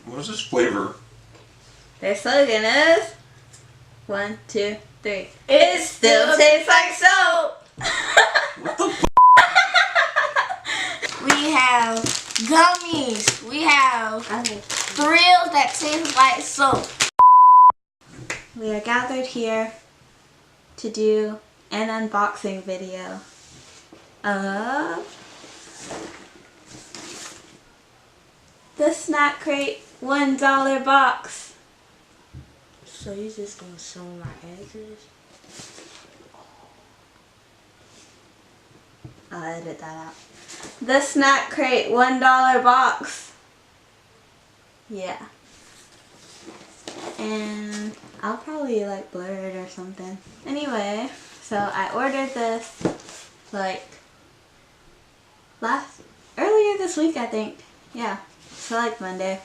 What is this flavor? Their slogan is 1, 2, 3. It still tastes like soap. What the f? We have gummies. We have thrills that taste like soap. We are gathered here to do an unboxing video of the Snack Crate $1 box. So you just gonna show my address? I'll edit that out. The Snack Crate $1 box. Yeah. And I'll probably like blur it or something. Anyway, so I ordered this like earlier this week, I think. Yeah, so like Monday.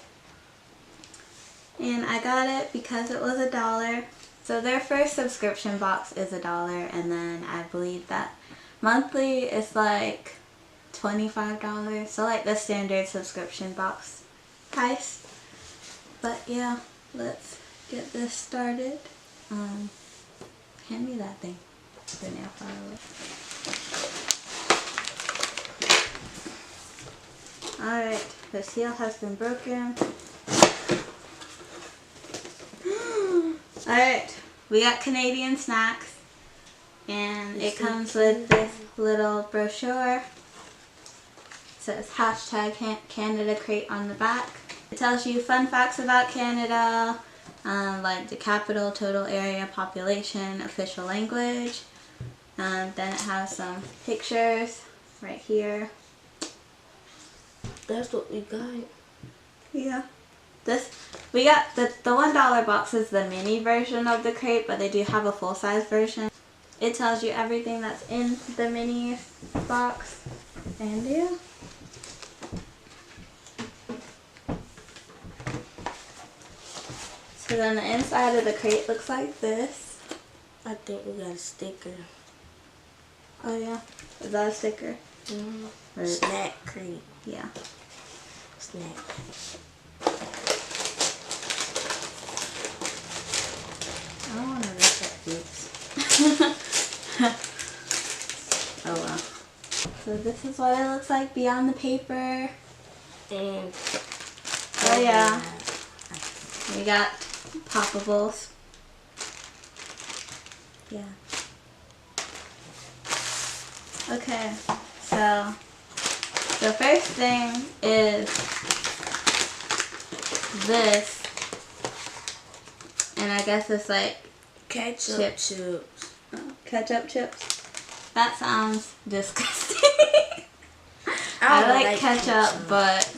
And I got it because it was $1. So their first subscription box is $1, and then I believe that monthly is like $25. So like the standard subscription box price. But yeah, let's get this started. Hand me that thing. The nail file. Alright, the seal has been broken. Alright, we got Canadian snacks. And it comes with this little brochure. It says hashtag Canada Crate on the back. It tells you fun facts about Canada, like the capital, total area, population, official language. Then it has some pictures right here. That's what we got. Yeah. We got the $1 box is the mini version of the crate, but they do have a full-size version. It tells you everything that's in the mini box. And yeah. So then the inside of the crate looks like this. I think we got a sticker. Oh yeah. Is that a sticker? Mm-hmm. Snack Crate. Yeah. Snack. I don't want to rip it, oops. Oh well. So this is what it looks like beyond the paper. And oh yeah. We got poppables. Yeah. Okay, so the first thing is this, and I guess it's like ketchup chips. Oh, ketchup chips. That sounds disgusting. I like ketchup, but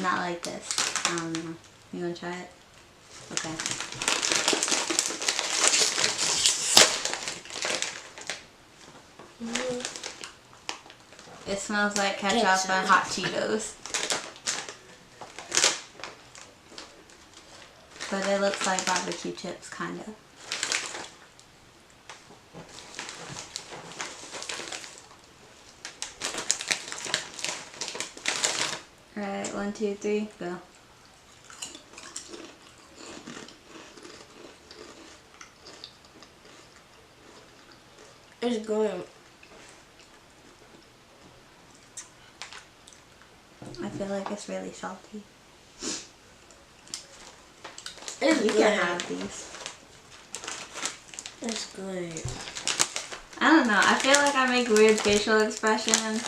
not like this. I don't know. You wanna try it? Okay. It smells like ketchup and hot Cheetos. But it looks like barbecue chips, kind of. Alright, 1, 2, 3, go. It's good. I feel like it's really salty. It's You good. can have these. It's good. I don't know. I feel like I make weird facial expressions.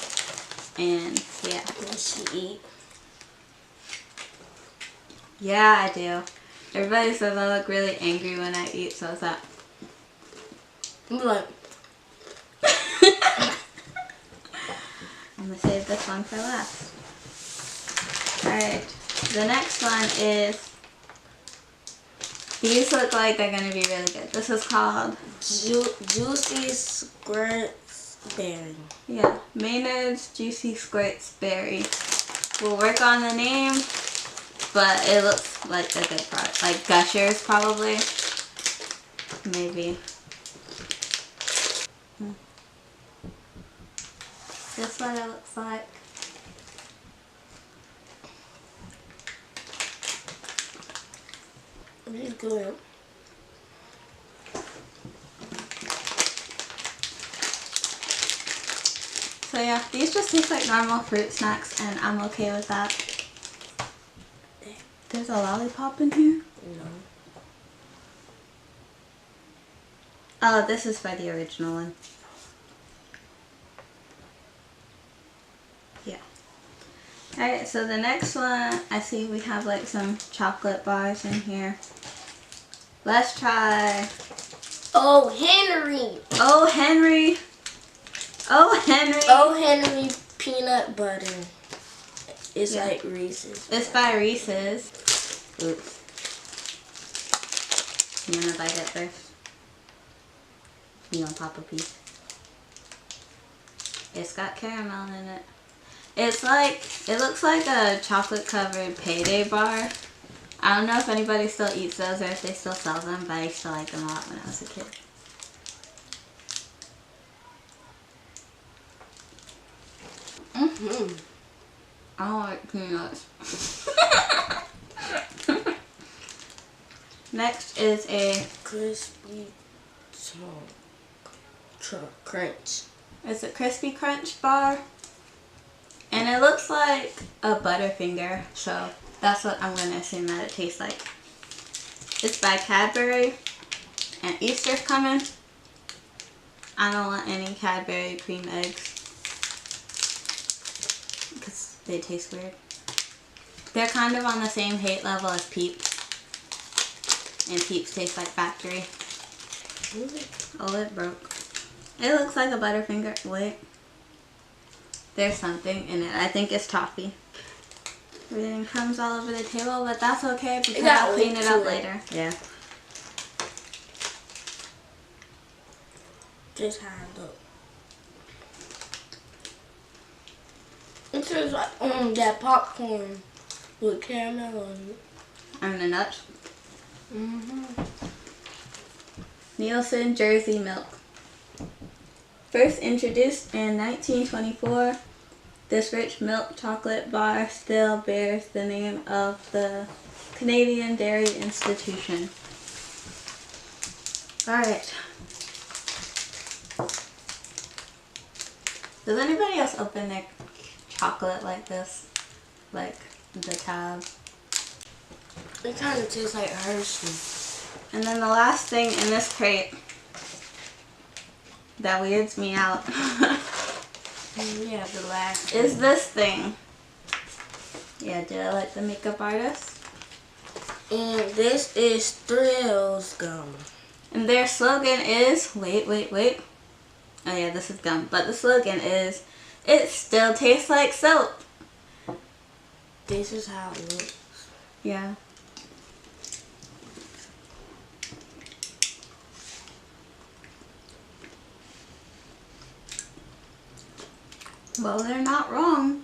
And yeah. What you eat? Yeah, I do. Everybody says I look really angry when I eat, so it's that. I'm like, I'm gonna save this one for last. Alright, the next one is, these look like they're gonna be really good. This is called Juicy Squirts Berry. Yeah, Maynard's Juicy Squirts Berry. We'll work on the name, but it looks like a good product. Like Gushers, probably. Maybe. This is what it looks like. good. So yeah, these just taste like normal fruit snacks and I'm okay with that. There's a lollipop in here? No. Oh, this is for the original one. Yeah. Alright, so the next one, I see we have like some chocolate bars in here. Let's try. Oh, Henry. Oh, Henry. Oh, Henry. Oh, Henry peanut butter. It's Yeah. like Reese's. It's by Reese's. Oops. You wanna bite it first? You gonna pop a piece? It's got caramel in it. It's like, it looks like a chocolate covered payday bar. I don't know if anybody still eats those or if they still sell them, but I used to like them a lot when I was a kid. Mm-hmm. I don't like peanuts. Next is a, Crispy crunch. it's a Crispy Crunch bar. And it looks like a Butterfinger, so that's what I'm going to assume that it tastes like. It's by Cadbury, and Easter's coming. I don't want any Cadbury cream eggs because they taste weird. They're kind of on the same hate level as Peeps, and Peeps taste like factory. Oh, it broke. It looks like a Butterfinger. Wait. There's something in it. I think it's toffee. We're getting crumbs all over the table, but that's okay because I'll clean it up later. Yeah. Just hand up. It tastes like that popcorn with caramel on it. And the nuts. Mm-hmm. Nielsen Jersey Milk. First introduced in 1924, this rich milk chocolate bar still bears the name of the Canadian Dairy Institution. Alright. Does anybody else open their chocolate like this? Like the tab? It kind of tastes like Hershey. And then the last thing in this crate that weirds me out Yeah, the last is this thing. Yeah, did I like the makeup artist? And this is Thrills gum. And their slogan is, wait. Oh yeah, this is gum. But the slogan is, it still tastes like soap. This is how it looks. Yeah. Well, they're not wrong.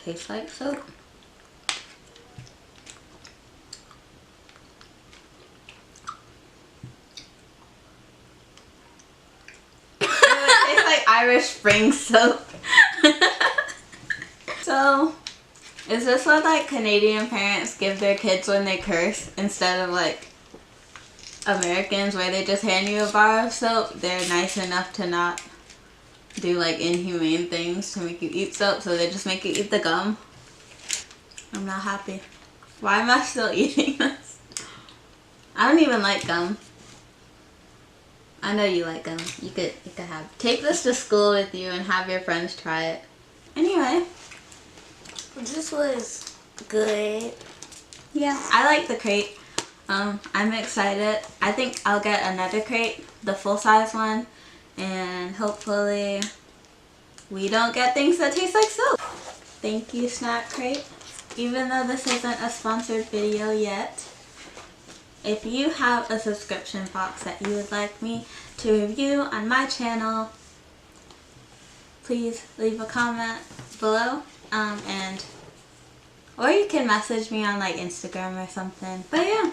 Tastes like soap. It tastes like Irish Spring soap. So, is this what like Canadian parents give their kids when they curse instead of like Americans where they just hand you a bar of soap? They're nice enough to not do like inhumane things to make you eat soap, so they just make you eat the gum. I'm not happy. Why am I still eating this? I don't even like gum. I know you like gum. You could take this to school with you and have your friends try it. Anyway. This was good. Yeah, I like the crate. I'm excited. I think I'll get another crate, the full-size one, and hopefully we don't get things that taste like soap. Thank you, Snack Crate. Even though this isn't a sponsored video yet, if you have a subscription box that you would like me to review on my channel, please leave a comment below, or you can message me on like Instagram or something. But yeah,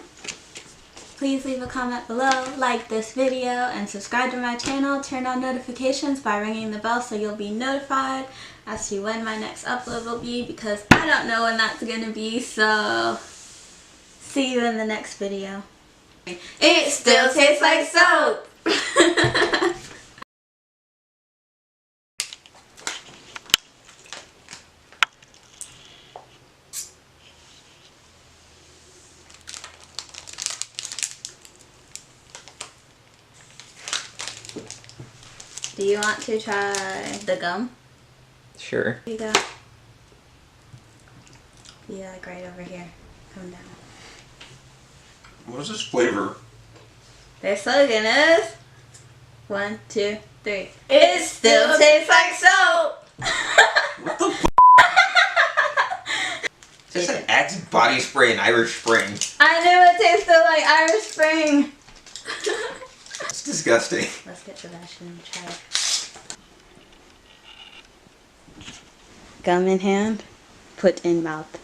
please leave a comment below, like this video, and subscribe to my channel. Turn on notifications by ringing the bell so you'll be notified as to when my next upload will be, because I don't know when that's gonna be. So See you in the next video. It still tastes like soap. Do you want to try the gum? Sure. Here you go. Yeah, like right over here. Come down. What is this flavor? Their slogan is 1, 2, 3. It still tastes like soap. What the f? Just an Axe body spray and Irish Spring. I knew it tasted like Irish Spring. It's disgusting. Let's get Sebastian to try it. Gum in hand, put in mouth.